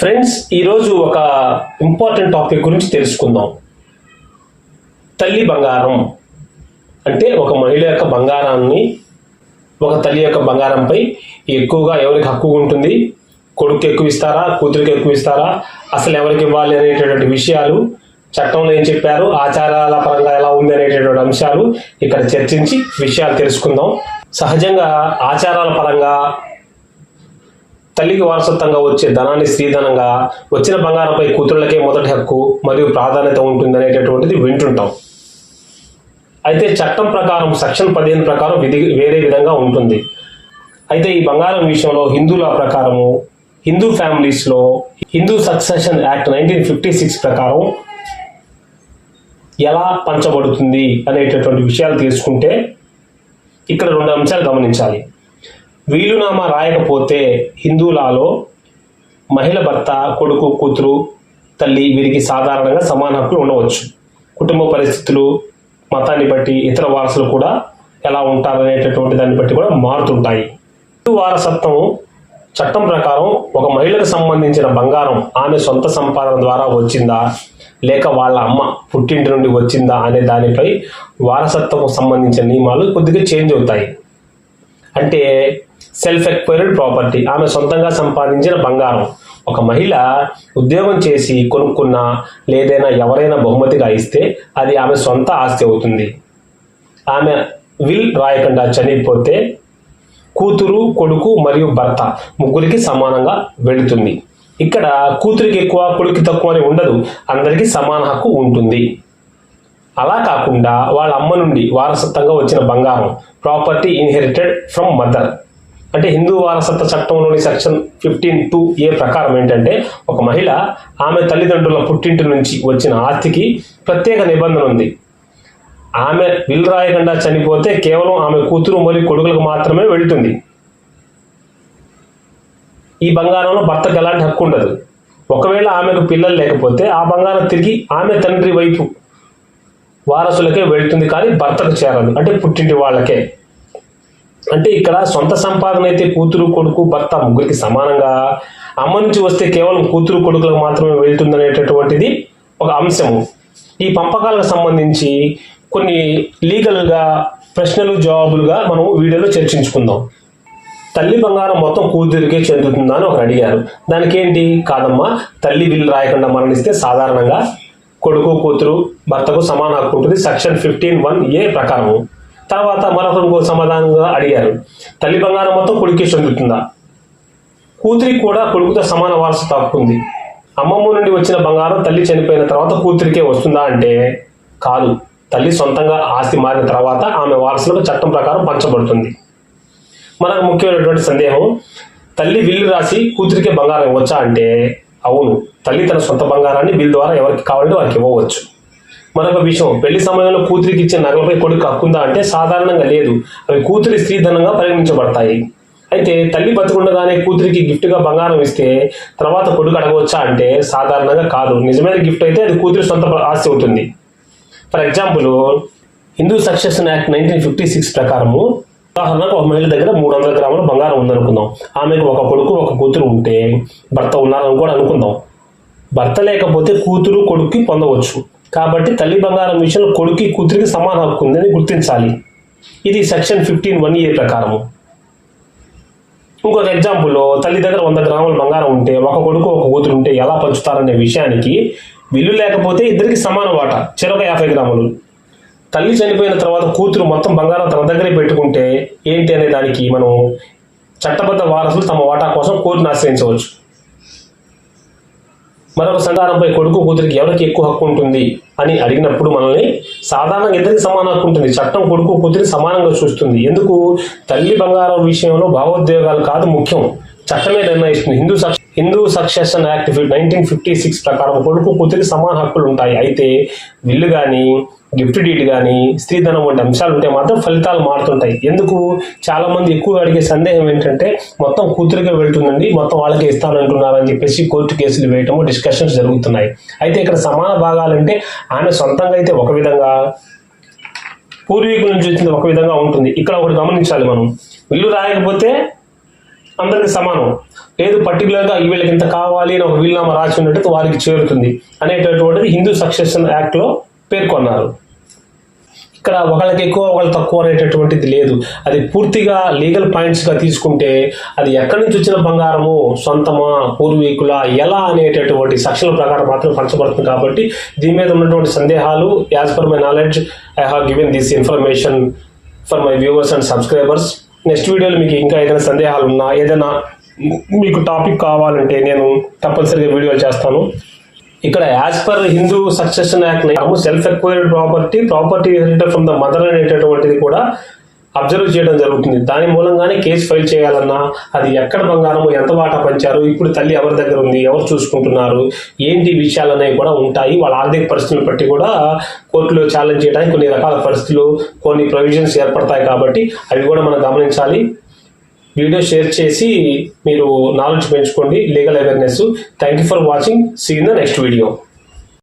Friends, ఈరోజు ఒక important topic గురించి తెలుసుకుందాం. తల్లి బంగారం అంటే ఒక మహిళ యొక్క బంగారాన్ని ఒక తల్లి యొక్క బంగారంపై ఎక్కువగా ఎవరికి హక్కు ఉంటుంది, కొడుకు ఎక్కువ ఇస్తారా, కూతురికి ఎక్కువ ఇస్తారా, అసలు ఎవరికి ఇవ్వాలి అనేటటువంటి విషయాలు, చట్టంలో ఏం చెప్పారు, ఆచారాల పరంగా ఎలా ఉంది అనేటటువంటి అంశాలు ఇక్కడ చర్చించి విషయాలు తెలుసుకుందాం. సహజంగా ఆచారాల పరంగా తల్లికి వారసత్వంగా వచ్చే ధనాన్ని స్త్రీధనంగా, వచ్చిన బంగారంపై కూతుళ్ళకే మొదటి హక్కు మరియు ప్రాధాన్యత ఉంటుంది అనేటటువంటిది వింటుంటాం. అయితే చట్టం ప్రకారం సెక్షన్ 15 ప్రకారం వేరే విధంగా ఉంటుంది. అయితే ఈ బంగారం విషయంలో హిందువుల ప్రకారము, హిందూ ఫ్యామిలీస్లో హిందూ సక్సెషన్ యాక్ట్ 1956 ప్రకారం ఎలా పంచబడుతుంది అనేటటువంటి విషయాలు తీసుకుంటే ఇక్కడ 2 అంశాలు గమనించాలి. వీలునామా రాయకపోతే హిందూలాలో మహిళ భర్త, కొడుకు, కూతురు, తల్లి వీరికి సాధారణంగా సమాన హక్కులు ఉండవచ్చు. కుటుంబ పరిస్థితులు, మతాన్ని బట్టి ఇతర వారసులు కూడా ఎలా ఉంటారనేటటువంటి దాన్ని బట్టి కూడా మారుతుంటాయి. హిందూ వారసత్వం చట్టం ప్రకారం ఒక మహిళకు సంబంధించిన బంగారం ఆమె సొంత సంపాదన ద్వారా వచ్చిందా లేక వాళ్ళ అమ్మ పుట్టింటి నుండి వచ్చిందా అనే దానిపై వారసత్వం సంబంధించిన నియమాలు కొద్దిగా చేంజ్ అవుతాయి. అంటే సెల్ఫ్ ఎక్వైర్డ్ ప్రాపర్టీ, ఆమె సొంతంగా సంపాదించిన బంగారం ఒక మహిళ ఉద్యోగం చేసి కొనుక్కున్న లేదైనా ఎవరైనా బహుమతిగా ఇస్తే అది ఆమె సొంత ఆస్తి అవుతుంది. ఆమె విల్ రాయకుండా చనిపోతే కూతురు, కొడుకు మరియు భర్త ముగ్గురికి సమానంగా వెళుతుంది. ఇక్కడ కూతురికి ఎక్కువ, కొడుకు తక్కువ అని ఉండదు, అందరికీ సమాన హక్కు ఉంటుంది. అలా కాకుండా వాళ్ళ అమ్మ నుండి వారసత్వంగా వచ్చిన బంగారం, ప్రాపర్టీ ఇన్హెరిటెడ్ ఫ్రమ్ మదర్, అంటే హిందూ వారసత్వ చట్టంలోని సెక్షన్ 15(2)A ప్రకారం ఏంటంటే ఒక మహిళ ఆమె తల్లిదండ్రుల పుట్టింటి నుంచి వచ్చిన ఆస్తికి ప్రత్యేక నిబంధన ఉంది. ఆమె విల్ రాయకుండా చనిపోతే కేవలం ఆమె కూతురు మరియు కొడుకులకు మాత్రమే వెళుతుంది. ఈ బంగారంలో భర్తకు ఎలాంటి హక్కు ఉండదు. ఒకవేళ ఆమెకు పిల్లలు లేకపోతే ఆ బంగారం తిరిగి ఆమె తండ్రి వైపు వారసులకే వెళ్తుంది, కానీ భర్తకు చేరదు, అంటే పుట్టింటి వాళ్ళకే. అంటే ఇక్కడ సొంత సంపాదన అయితే కూతురు, కొడుకు, భర్త ముగ్గురికి సమానంగా, అమ్మ నుంచి వస్తే కేవలం కూతురు, కొడుకులకు మాత్రమే వెళ్తుందనేటటువంటిది ఒక అంశము. ఈ పంపకాలకు సంబంధించి కొన్ని లీగల్గా ప్రశ్నలు జవాబులుగా మనం వీడియోలో చర్చించుకుందాం. తల్లి బంగారం మొత్తం కూతురికే చెందుతుందా అని ఒకరు అడిగారు. దానికి ఏంటి, కాదమ్మా, తల్లి విల్ రాయకుండా మరణిస్తే సాధారణంగా కొడుకు, కూతురు, భర్తకు సమాన హక్కు ఉంటుంది సెక్షన్ 15(1)A ప్రకారము. తర్వాత మరొక సమాధానంగా అడిగారు, తల్లి బంగారం మొత్తం కొడుకే చెందుతుందా, కూతురికి కూడా కొడుకుతో సమాన వారసత్వ హక్కు ఉంది. అమ్మమ్మ నుండి వచ్చిన బంగారం తల్లి చనిపోయిన తర్వాత కూతురికే వస్తుందా అంటే కాదు, తల్లి సొంతంగా ఆస్తి మారిన తర్వాత ఆమె వారసులకు చట్టం ప్రకారం పంచబడుతుంది. మనకు ముఖ్యమైనటువంటి సందేహం, తల్లి విల్లు రాసి కూతురికే బంగారం ఇవ్వచ్చా అంటే అవును, తల్లి తన సొంత బంగారాన్ని బిల్ ద్వారా ఎవరికి కావాలంటే వారికి ఇవ్వవచ్చు. మరొక విషయం, పెళ్లి సమయంలో కూతురికి ఇచ్చే నగలపై కొడుకు హక్కుందా అంటే సాధారణంగా లేదు, అవి కూతురి స్త్రీధనంగా పరిగణించబడతాయి. అయితే తల్లి బతికుండగానే కూతురికి గిఫ్ట్గా బంగారం ఇస్తే తర్వాత కొడుకు అడగవచ్చా అంటే సాధారణంగా కాదు, నిజమైన గిఫ్ట్ అయితే అది కూతురి సొంత ఆస్తి అవుతుంది. For example, Hindu succession act 1956 ప్రకారము ఉదాహరణకు ఒక మహిళ దగ్గర 300 గ్రాముల బంగారం ఉందనుకుందాం. ఆమెకు ఒక కొడుకు, ఒక కూతురు ఉంటే, భర్త ఉన్నారని కూడా అనుకుందాం. భర్త లేకపోతే కూతురు, కొడుక్కి పొందవచ్చు. కాబట్టి తల్లి బంగారం విషయంలో కొడుకు, కూతురికి సమాన హక్కు ఉందని గుర్తించాలి. ఇది సెక్షన్ 15(1)A ప్రకారము. ఇంకొక ఎగ్జాంపుల్లో తల్లి దగ్గర 100 గ్రాముల బంగారం ఉంటే, ఒక కొడుకు, ఒక కూతురు ఉంటే ఎలా పంచుతారనే విషయానికి విల్లు లేకపోతే ఇద్దరికి సమాన వాటా, చెరొక 50 గ్రాములు. తల్లి చనిపోయిన తర్వాత కూతురు మొత్తం బంగారం తన దగ్గరే పెట్టుకుంటే ఏంటి అనే దానికి మనం చట్టబద్ధ వారసులు తమ వాటా కోసం కోర్టును ఆశ్రయించవచ్చు. మరొక సంతానంపై కొడుకు, కూతురికి ఎవరికి ఎక్కువ హక్కు ఉంటుంది అని అడిగినప్పుడు మనల్ని సాధారణంగా ఇద్దరికి సమాన హక్కు ఉంటుంది. చట్టం కొడుకు, కూతురికి సమానంగా చూస్తుంది. ఎందుకు? తల్లి బంగారం విషయంలో భావోద్వేగాలు కాదు ముఖ్యం, చట్టమే నిర్ణయిస్తుంది. హిందూ సక్సెషన్ యాక్ట్ 1956 ప్రకారం కొడుకు, కూతురికి సమాన హక్కులు ఉంటాయి. అయితే విల్లు కానీ, గిఫ్ట్ డీడ్ కానీ, స్త్రీధనం వంటి అంశాలు ఉంటే మాత్రం ఫలితాలు మారుతుంటాయి. ఎందుకు? చాలా మంది ఎక్కువ అడిగే సందేహం ఏంటంటే మొత్తం కూతురికే వెళ్తుందండి, మొత్తం వాళ్ళకే ఇస్తానంటున్నారని చెప్పేసి కోర్టు కేసులు వేయటము, డిస్కషన్స్ జరుగుతున్నాయి. అయితే ఇక్కడ సమాన భాగాలంటే ఆమె సొంతంగా అయితే ఒక విధంగా, పూర్వీకుల నుంచి వచ్చింది ఒక విధంగా ఉంటుంది. ఇక్కడ ఒకటి గమనించాలి మనం, విల్లు రాయకపోతే అందరికి సమానం. లేదు పర్టికులర్గా వీళ్ళకి ఇంత కావాలి అని ఒక వీలునామా రాసి ఉన్నట్టు వారికి చేరుతుంది అనేటటువంటిది హిందూ సక్సెషన్ యాక్ట్లో పేర్కొన్నారు. ఇక్కడ ఒకళ్ళకి ఎక్కువ ఒకళ్ళు తక్కువ అనేటటువంటిది లేదు. అది పూర్తిగా లీగల్ పాయింట్స్గా తీసుకుంటే అది ఎక్కడి నుంచి వచ్చిన బంగారము, సొంతమా, పూర్వీకుల, ఎలా అనేటటువంటి సెక్షన్ల ప్రకారం మాత్రం పంచబడుతుంది. కాబట్టి దీని మీద ఉన్నటువంటి సందేహాలు, as per my knowledge I have given this information for my viewers and subscribers. Next వీడియోలో మీకు ఇంకా ఏదైనా సందేహాలు ఉన్నా, ఏదైనా మీకు టాపిక్ కావాలంటే నేను తప్పనిసరిగా వీడియో చేస్తాను. ఇక్కడ as per Hindu succession act self acquired property inherited from the mother అనేటటువంటిది కూడా అబ్జర్వ్ చేయడం జరుగుతుంది. దాని మూలంగానే కేసు ఫైల్ చేయాలన్నా, అది ఎక్కడ బంగారము, ఎంత వాటా పంచారు, ఇప్పుడు తల్లి ఎవరి దగ్గర ఉంది, ఎవరు చూసుకుంటున్నారు, ఏంటి విషయాలు అనేవి కూడా ఉంటాయి. వాళ్ళ ఆర్థిక పరిస్థితులను బట్టి కూడా కోర్టులో ఛాలెంజ్ చేయడానికి కొన్ని రకాల పరిస్థితులు, కొన్ని ప్రొవిజన్స్ ఏర్పడతాయి. కాబట్టి అవి కూడా మనం గమనించాలి. వీడియో షేర్ చేసి మీరు నాలెడ్జ్ పెంచుకోండి, legal awareness. Thank you for watching. See in the next video.